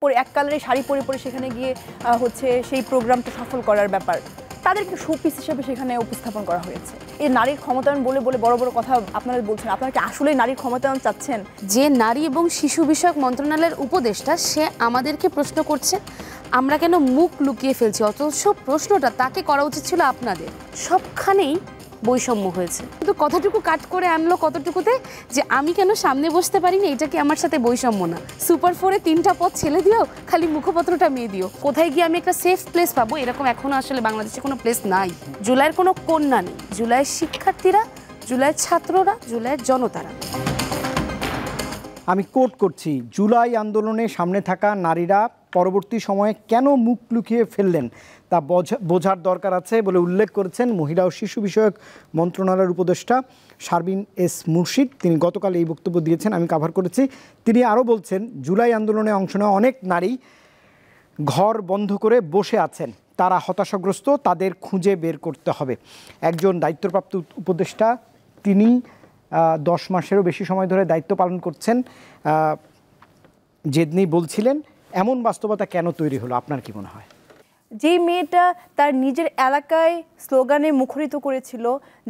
পরে এক কালারের শাড়ি পরে পরে সেখানে গিয়ে হচ্ছে সেই প্রোগ্রামটা সফল করার ব্যাপার তাদেরকে শোপিস হিসেবে সেখানে উপস্থাপন করা হয়েছে। এই নারীর ক্ষমতায়ন বলে বলে বড় বড় কথা আপনারা বলছেন, আপনারা কি আসলে নারীর ক্ষমতায়ন চাচ্ছেন? যে নারী এবং শিশু বিষয়ক মন্ত্রণালয়ের উপদেষ্টা সে আমাদেরকে প্রশ্ন করছে আমরা কেন মুখ লুকিয়ে ফেলছি, অথচ প্রশ্নটা তাকে করা উচিত ছিল আপনাদের। সবখানেই বৈষম্য হয়েছে, কিন্তু কথাটুকু কাট করে আনলো কতটুকুতে যে আমি কেন সামনে বসতে পারি না, এটা কি আমার সাথে বৈষম্য না? সুপার 4-এ 3টা পদ ছেলে দিও, খালি মুখপত্রটা মেয়ে দিও। কোথায় গিয়ে আমি একটা সেফ প্লেস পাবো? এরকম এখনো আসলে বাংলাদেশে কোনো প্লেস নাই। জুলাইয়ের কোনো কন্যা নেই, জুলাইয়ের শিক্ষার্থীরা, জুলাইয়ের ছাত্ররা, জুলাইয়ের জনতারা। আমি কোট করছি, জুলাই আন্দোলনে সামনে থাকা নারীরা পরবর্তী সময়ে কেন মুখ লুকিয়ে ফেললেন তা বোঝার দরকার আছে বলে উল্লেখ করেছেন মহিলা ও শিশু বিষয়ক মন্ত্রণালয়ের উপদেষ্টা শারবিন এস মুর্শিদ। তিনি গতকাল এই বক্তব্য দিয়েছেন, আমি কভার করেছি। তিনি আরও বলছেন, জুলাই আন্দোলনে অংশ নেওয়া অনেক নারী ঘর বন্ধ করে বসে আছেন, তারা হতাশাগ্রস্ত, তাদের খুঁজে বের করতে হবে। একজন দায়িত্বপ্রাপ্ত উপদেষ্টা, তিনি 10 মাসেরও বেশি সময় ধরে দায়িত্ব পালন করছেন, জেদনি বলছিলেন এমন বাস্তবতা কেন তৈরি হলো, আপনার কি মনে হয়? যেই মেয়েটা তার নিজের এলাকায় স্লোগানে মুখরিত করেছিল,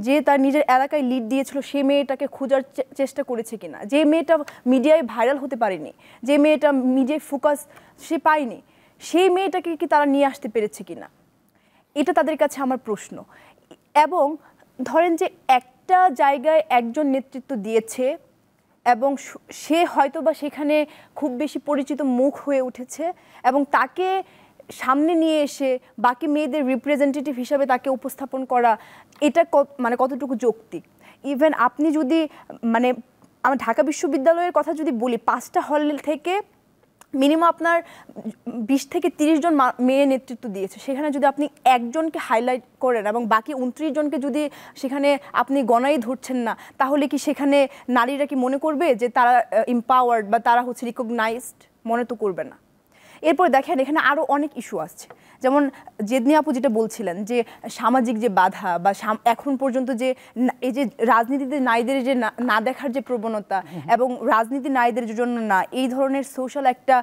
যে তার নিজের এলাকায় লিড দিয়েছিল, সেই মেয়েটাকে খোঁজার চেষ্টা করেছে কিনা? যে মেয়েটা মিডিয়ায় ভাইরাল হতে পারেনি, যে মেয়েটা মিডিয়ায় ফোকাস সে পায়নি, সেই মেয়েটাকে কি তারা নিয়ে আসতে পেরেছে কিনা, এটা তাদের কাছে আমার প্রশ্ন। এবং ধরেন যে একটা জায়গায় একজন নেতৃত্ব দিয়েছে এবং সে হয়তোবা সেখানে খুব বেশি পরিচিত মুখ হয়ে উঠেছে এবং তাকে সামনে নিয়ে এসে বাকি মেয়েদের রিপ্রেজেন্টেটিভ হিসাবে তাকে উপস্থাপন করা, এটা কতটুকু যৌক্তিক? ইভেন আপনি যদি আমার ঢাকা বিশ্ববিদ্যালয়ের কথা যদি বলি, 5টা হল থেকে মিনিমাম আপনার 20 থেকে 30 জন মেয়ে নেতৃত্ব দিয়েছে। সেখানে যদি আপনি একজনকে হাইলাইট করেন এবং বাকি 29 জনকে যদি সেখানে আপনি গণাই ধরছেন না, তাহলে কি সেখানে নারীরা কি মনে করবে যে তারা এম্পাওয়ার্ড বা তারা হচ্ছে রিকগনাইজড? মনে তো করবে না। এরপর দেখেন এখানে আরও অনেক ইস্যু আসছে, যেমন জেদনি আপু যেটা বলছিলেন যে সামাজিক যে বাধা বা এখন পর্যন্ত যে এই যে রাজনীতিতে নারীদের যে না দেখার যে প্রবণতা এবং রাজনীতি নারীদের জন্য না, এই ধরনের সোশ্যাল একটা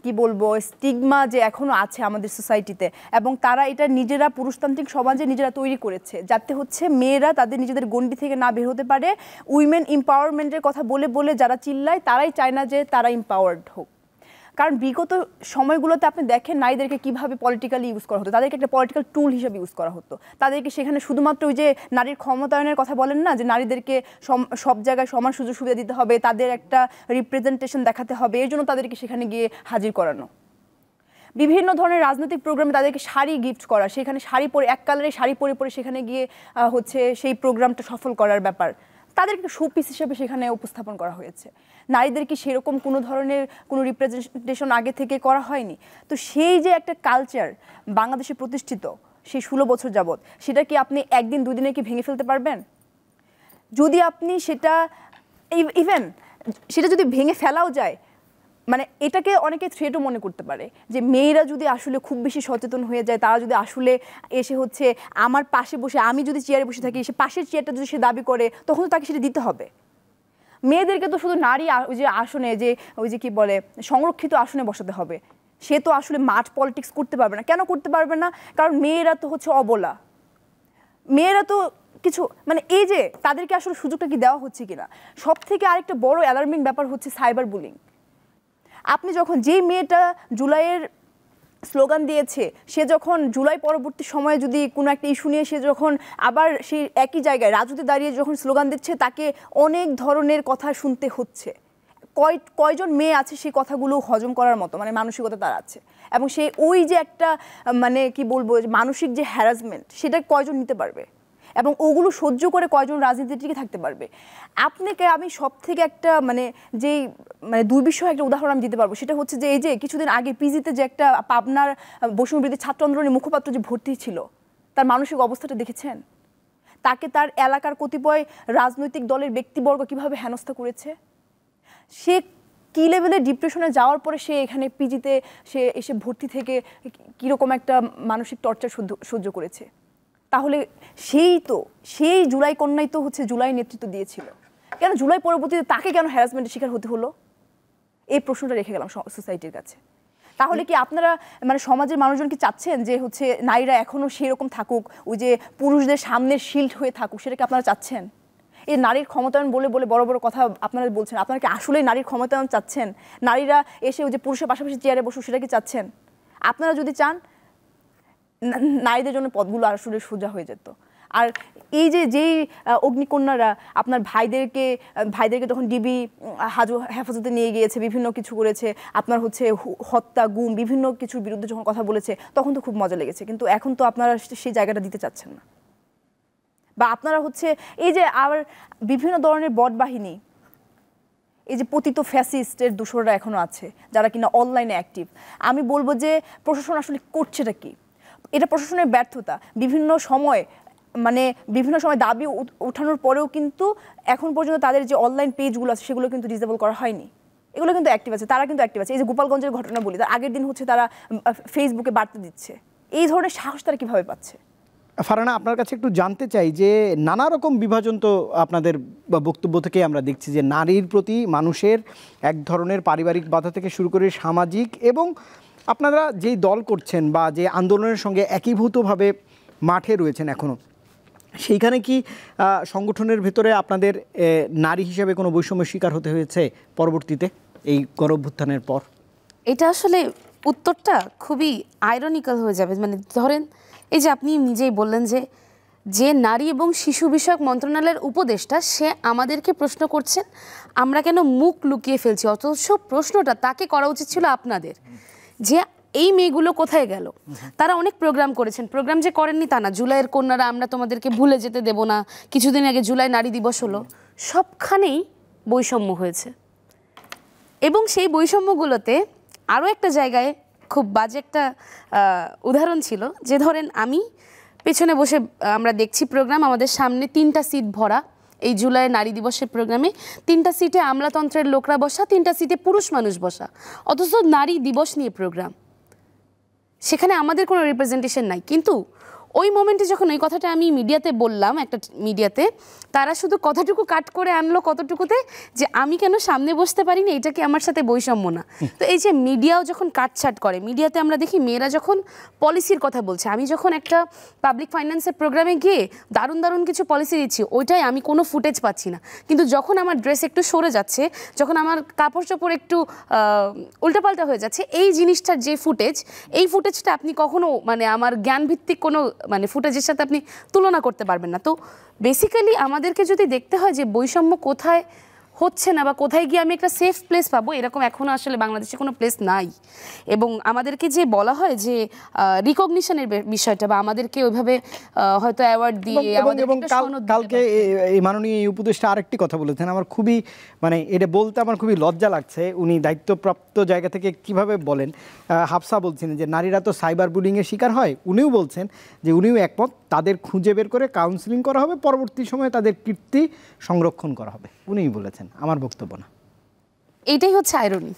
কি বলবো স্টিগমা যে এখনও আছে আমাদের সোসাইটিতে, এবং তারা এটা নিজেরা পুরুষতান্ত্রিক সমাজে নিজেরা তৈরি করেছে যাতে হচ্ছে মেয়েরা তাদের নিজেদের গণ্ডি থেকে না বের হতে পারে। উইমেন এম্পাওয়ারমেন্টের কথা বলে বলে যারা চিল্লায় তারাই চায় না যে তারা এম্পাওয়ার্ড হোক। কারণ বিগত সময়গুলোতে আপনি দেখেন নারীদেরকে কীভাবে পলিটিক্যালি ইউজ করা হতো, তাদেরকে একটা পলিটিক্যাল টুল হিসেবে ইউজ করা হতো। তাদেরকে সেখানে শুধুমাত্র ওই যে নারীর ক্ষমতায়নের কথা বলেন না, যে নারীদেরকে সব জায়গায় সমান সুযোগ সুবিধা দিতে হবে, তাদের একটা রিপ্রেজেন্টেশন দেখাতে হবে, এর জন্য তাদেরকে সেখানে গিয়ে হাজির করানো। বিভিন্ন ধরনের রাজনৈতিক প্রোগ্রামে তাদেরকে শাড়ি গিফট করা, সেখানে শাড়ি পরে এক কালারের শাড়ি পরে পরে সেখানে গিয়ে হচ্ছে সেই প্রোগ্রামটা সফল করার ব্যাপার তাদেরকে শোপিস হিসেবে সেখানে উপস্থাপন করা হয়েছে। নারীদেরকে সেরকম কোনো ধরনের কোনো রিপ্রেজেন্টেশন আগে থেকে করা হয়নি। তো সেই যে একটা কালচার বাংলাদেশে প্রতিষ্ঠিত সেই 16 বছর যাবৎ, সেটা কি আপনি একদিন দুদিনে কি ভেঙে ফেলতে পারবেন? যদি আপনি সেটা ইভেন সেটা যদি ভেঙে ফেলাও যায়, এটাকে অনেকে থ্রেটও মনে করতে পারে যে মেয়েরা যদি আসলে খুব বেশি সচেতন হয়ে যায়, তারা যদি আসলে এসে হচ্ছে আমার পাশে বসে, আমি যদি চেয়ারে বসে থাকি, সে পাশের চেয়ারটা যদি সে দাবি করে, তখন তো তাকে সেটা দিতে হবে। মেয়েদেরকে তো শুধু নারী ওই যে আসনে, যে ওই যে কি বলে সংরক্ষিত আসনে বসাতে হবে, সে তো আসলে মাঠ পলিটিক্স করতে পারবে না। কেন করতে পারবে না? কারণ মেয়েরা তো হচ্ছে অবলা, মেয়েরা তো কিছু এই যে তাদেরকে আসলে সুযোগটা কি দেওয়া হচ্ছে কিনা। সব থেকে আরেকটা বড় অ্যালার্মিং ব্যাপার হচ্ছে সাইবার বুলিং। আপনি যখন যেই মেয়েটা জুলাইয়ের স্লোগান দিয়েছে, সে যখন জুলাই পরবর্তী সময়ে যদি কোনো একটা ইস্যু নিয়ে সে যখন আবার সেই একই জায়গায় রাজুতে দাঁড়িয়ে যখন স্লোগান দিচ্ছে, তাকে অনেক ধরনের কথা শুনতে হচ্ছে। কয়জন মেয়ে আছে সেই কথাগুলো হজম করার মতো মানসিকতা তার আছে, এবং সে ওই যে একটা কি বলবো মানসিক যে হ্যারাসমেন্ট, সেটা কয়জন নিতে পারবে এবং ওগুলো সহ্য করে কয়জন রাজনীতিতে থাকতে পারবে? আপনাকে আমি সব থেকে একটা যেই দুর্বিষহ একটা উদাহরণ আমি দিতে পারবো, সেটা হচ্ছে যে এই যে কিছুদিন আগে পিজিতে যে একটা পাবনার বৈষম্যবিরোধী ছাত্র আন্দোলনের মুখপাত্র যে ভর্তি ছিল, তার মানসিক অবস্থাটা দেখেছেন? তাকে তার এলাকার কতিপয় রাজনৈতিক দলের ব্যক্তিবর্গ কিভাবে হেনস্থা করেছে। সে কি লেভেলে ডিপ্রেশনে যাওয়ার পরে সে এখানে পিজিতে সে এসে ভর্তি থেকে কীরকম একটা মানসিক টর্চার সহ্য করেছে। তাহলে সেই জুলাই কন্যাই তো হচ্ছে জুলাই নেতৃত্ব দিয়েছিল, কেন জুলাই পরবর্তীতে তাকে কেন হ্যারাসমেন্টের শিকার হতে হলো? এই প্রশ্নটা রেখে গেলাম সোসাইটির কাছে। তাহলে কি আপনারা মানে সমাজের মানুষজন কি চাচ্ছেন যে হচ্ছে নারীরা এখনো সেরকম থাকুক, ওই যে পুরুষদের সামনের শিল্ড হয়ে থাকুক, সেটা কি আপনারা চাচ্ছেন? এই নারীর ক্ষমতায়ন বলে বলে বড় বড় কথা আপনারা বলছেন, আপনারা কি আসলেই নারীর ক্ষমতায়ন চাচ্ছেন? নারীরা এসে ওই যে পুরুষের পাশাপাশি চেয়ারে বসুক, সেটা কি চাচ্ছেন? আপনারা যদি চান নারীদের জন্য পদগুলো আসলে সোজা হয়ে যেত। আর এই যে যেই অগ্নিকন্যারা আপনার ভাইদেরকে যখন ডিবি হেফাজতে নিয়ে গিয়েছে, বিভিন্ন কিছু করেছে, আপনার হচ্ছে হত্যা গুম বিভিন্ন কিছুর বিরুদ্ধে যখন কথা বলেছে, তখন তো খুব মজা লেগেছে, কিন্তু এখন তো আপনারা সেই জায়গাটা দিতে চাচ্ছেন না। বা আপনারা হচ্ছে এই যে আবার বিভিন্ন ধরনের বট বাহিনী, এই যে পতিত ফ্যাসিস্টের দূষররা এখনো আছে যারা কিনা অনলাইনে অ্যাক্টিভ, আমি বলবো যে প্রশাসন আসলে করছেটা কি? এটা প্রশাসনের ব্যর্থতা। বিভিন্ন সময় দাবি ওঠানোর পরেও কিন্তু এখন পর্যন্ত তাদের যে অনলাইন পেজগুলো আছে সেগুলো কিন্তু ডিসেবল করা হয়নি। এগুলো কিন্তু অ্যাক্টিভ আছে, তারা কিন্তু অ্যাক্টিভ আছে। এই যে গোপালগঞ্জের ঘটনা বলি, তার আগের দিন হচ্ছে তারা ফেসবুকে বার্তা দিচ্ছে। এই ধরনের সাহস তারা কীভাবে পাচ্ছে? ফারহানা, আপনার কাছে একটু জানতে চাই যে নানা রকম বিভাজন তো আপনাদের বক্তব্য থেকে আমরা দেখছি যে নারীর প্রতি মানুষের এক ধরনের পারিবারিক বাধা থেকে শুরু করে সামাজিক, এবং আপনারা যেই দল করছেন বা যে আন্দোলনের সঙ্গে একীভূতভাবে মাঠে রয়েছেন এখনও, সেইখানে কি সংগঠনের ভেতরে আপনাদের নারী হিসেবে কোনো বৈষম্যের শিকার হতে হয়েছে পরবর্তীতে এই গণঅভ্যুত্থানের পর? এটা আসলে উত্তরটা খুবই আইরনিক্যাল হয়ে যাবে। মানে ধরেন, এই যে আপনি নিজেই বললেন যে নারী এবং শিশু বিষয়ক মন্ত্রণালয়ের উপদেষ্টা, সে আমাদেরকে প্রশ্ন করছেন আমরা কেন মুখ লুকিয়ে ফেলছি, অথচ প্রশ্নটা তাকে করা উচিত ছিল আপনাদের, যে এই মেয়েগুলো কোথায় গেল। তারা অনেক প্রোগ্রাম করেছেন, প্রোগ্রাম যে করেননি তা না। জুলাইয়ের কন্যারা আমরা তোমাদেরকে ভুলে যেতে দেব না, কিছুদিন আগে জুলাই নারী দিবস হলো, সবখানেই বৈষম্য হয়েছে। এবং সেই বৈষম্যগুলোতে আরও একটা জায়গায় খুব বাজে একটা উদাহরণ ছিল, যে ধরেন আমি পেছনে বসে আমরা দেখছি প্রোগ্রাম, আমাদের সামনে 3টা সিট ভরা, এই জুলাই নারী দিবসের প্রোগ্রামে 3টা সিটে আমলাতন্ত্রের লোকরা বসা, 3টা সিটে পুরুষ মানুষ বসা, অথচ নারী দিবস নিয়ে প্রোগ্রাম, সেখানে আমাদের কোনো রিপ্রেজেন্টেশন নাই। কিন্তু ওই মোমেন্টে যখন ওই কথাটা আমি মিডিয়াতে বললাম, একটা মিডিয়াতে, তারা শুধু কথাটুকু কাট করে আনলো কতটুকুতে, যে আমি কেন সামনে বসতে পারি না, এটা কি আমার সাথে বৈষম্য না? তো এই যে মিডিয়াও যখন কাটছাট করে, মিডিয়াতে আমরা দেখি মেয়েরা যখন পলিসির কথা বলছে, আমি যখন একটা পাবলিক ফাইন্যান্সের প্রোগ্রামে গিয়ে দারুণ দারুণ কিছু পলিসি দিচ্ছি, ওইটাই আমি কোনো ফুটেজ পাচ্ছি না। কিন্তু যখন আমার ড্রেস একটু সরে যাচ্ছে, যখন আমার কাপড় চোপড় একটু উল্টাপাল্টা হয়ে যাচ্ছে, এই জিনিসটার যে ফুটেজ, এই ফুটেজটা আপনি কখনো মানে আমার জ্ঞানভিত্তিক কোনো মানে ফুটেজের সাথে আপনি তুলনা করতে পারবেন না। তো বেসিক্যালি আমাদেরকে যদি দেখতে হয় যে বৈষম্য কোথায় হচ্ছে না বা কোথায় গিয়ে আমি একটা সেফ প্লেস পাবো, এরকম এখনও আসলে বাংলাদেশে কোনো প্লেস নাই। এবং আমাদেরকে যে বলা হয় যে রিকগনিশনের বিষয়টা, বা আমাদেরকে ওইভাবে হয়তো অ্যাওয়ার্ড দিয়ে, এবং কালকে এই মাননীয় উপদেষ্টা আরেকটি কথা বলেছেন, আমার খুবই মানে এটা বলতে আমার খুবই লজ্জা লাগছে। উনি দায়িত্বপ্রাপ্ত জায়গা থেকে কিভাবে বলেন, হাফসা বলছেন যে নারীরা তো সাইবার বুলিংয়ের শিকার হয়, উনিও বলছেন যে উনিও একমত, তাদের খুঁজে বের করে কাউন্সিলিং করা হবে, পরবর্তী সময়ে তাদের কীর্তি সংরক্ষণ করা হবে, উনিই বলেছেন, আমার বক্তব্য না। এইটাই হচ্ছে আইরনি,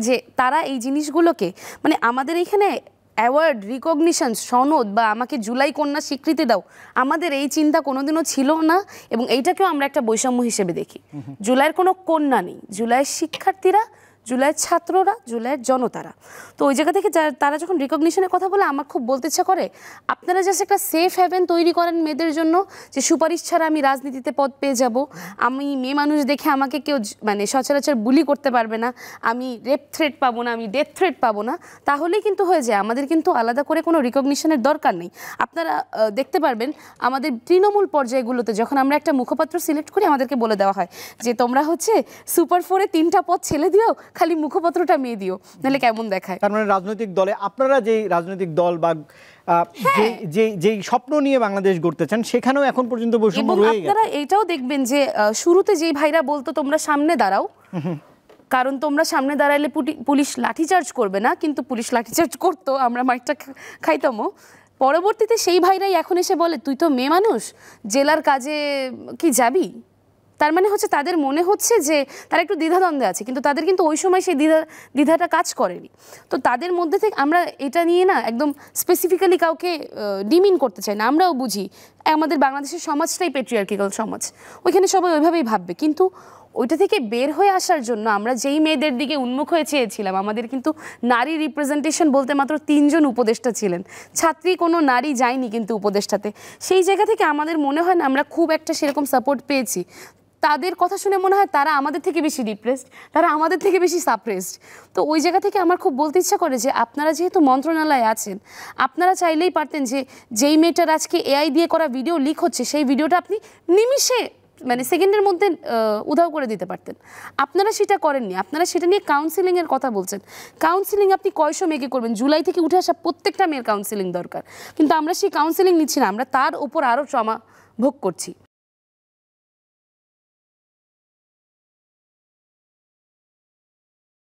যে তারা এই জিনিসগুলোকে মানে আমাদের এখানে অ্যাওয়ার্ড, রিকগনিশন, সনদ বা আমাকে জুলাই কন্যা স্বীকৃতি দাও, আমাদের এই চিন্তা কোনোদিনও ছিল না। এবং এইটাকেও আমরা একটা বৈষম্য হিসেবে দেখি। জুলাইয়ের কোনো কন্যা নেই, জুলাইয়ের শিক্ষার্থীরা, জুলাইয়ের ছাত্ররা, জুলাইয়ের জনতারা। তো ওই জায়গা থেকে তারা যখন রিকগনিশনের কথা বলে, আমার খুব বলতে ইচ্ছা করে আপনারা জাস্ট একটা সেফ হ্যাভেন তৈরি করেন মেয়েদের জন্য, যে সুপারিশ ছাড়া আমি রাজনীতিতে পদ পেয়ে যাব, আমি মেয়ে মানুষ দেখে আমাকে কেউ মানে সচরাচর বুলি করতে পারবে না, আমি রেপ থ্রেট পাবো না, আমি ডেথ থ্রেট পাবো না, তাহলেই কিন্তু হয়ে যায়। আমাদের কিন্তু আলাদা করে কোনো রিকগনিশনের দরকার নেই। আপনারা দেখতে পারবেন আমাদের তৃণমূল পর্যায়গুলোতে যখন আমরা একটা মুখপাত্র সিলেক্ট করি, আমাদেরকে বলে দেওয়া হয় যে তোমরা হচ্ছে সুপার 4-এ 3টা পদ ছেলে দিও, খালি মুখপত্রটা মেয়ে দিও, নাহলে কেমন দেখায়। তার মানে রাজনৈতিক দলে আপনারা যেই রাজনৈতিক দল বা যেই স্বপ্ন নিয়ে বাংলাদেশ গড়তে চান, সেখানেও এখন পর্যন্ত বৈষম্য রয়ে গেছে। আপনারা এইটাও দেখবেন যে শুরুতে যেই ভাইরা বলতো তোমরা সামনে দাঁড়াও, কারণ তোমরা সামনে দাঁড়াইলে পুলিশ লাঠিচার্জ করবে না, কিন্তু পুলিশ লাঠিচার্জ করতো, আমরা মাইকটা খাইতামও। পরবর্তীতে সেই ভাইরাই এখন এসে বলে তুই তো মেয়ে মানুষ, জেলার কাজে কি যাবি? তার মানে হচ্ছে তাদের মনে হচ্ছে যে তারা একটু দ্বিধাদ্বন্দ্বে আছে, কিন্তু তাদের কিন্তু ওই সময় সেই দ্বিধাটা কাজ করেনি। তো তাদের মধ্যে থেকে আমরা এটা নিয়ে না একদম স্পেসিফিক্যালি কাউকে ডিমিন করতে চাই না। আমরাও বুঝি আমাদের বাংলাদেশের সমাজটাই পেট্রিয়ার্কিক্যাল সমাজ, ওইখানে সবাই ওইভাবেই ভাববে, কিন্তু ওইটা থেকে বের হয়ে আসার জন্য আমরা যেই মেয়েদের দিকে উন্মুখ হয়ে চেয়েছিলাম, আমাদের কিন্তু নারী রিপ্রেজেন্টেশন বলতে মাত্র 3 জন উপদেষ্টা ছিলেন, ছাত্রী কোনো নারী যায়নি কিন্তু উপদেষ্টাতে। সেই জায়গা থেকে আমাদের মনে হয় না আমরা খুব একটা সেরকম সাপোর্ট পেয়েছি। তাদের কথা শুনে মনে হয় তারা আমাদের থেকে বেশি ডিপ্রেসড, তারা আমাদের থেকে বেশি সাপ্রেসড। তো ওই জায়গা থেকে আমার খুব বলতে ইচ্ছা করে যে আপনারা যেহেতু মন্ত্রণালয়ে আছেন, আপনারা চাইলেই পারতেন যে যেই মেয়েটার আজকে এআই দিয়ে করা ভিডিও লিক হচ্ছে সেই ভিডিওটা আপনি নিমিষে মানে সেকেন্ডের মধ্যে উধাও করে দিতে পারতেন। আপনারা সেটা করেননি, আপনারা সেটা নিয়ে কাউন্সিলিংয়ের কথা বলছেন। কাউন্সিলিং আপনি কয়শো মেয়েকে করবেন? জুলাই থেকে উঠে আসা প্রত্যেকটা মেয়ের কাউন্সিলিং দরকার, কিন্তু আমরা সেই কাউন্সিলিং নিচ্ছি না, আমরা তার উপর আরও ট্রমা ভোগ করছি।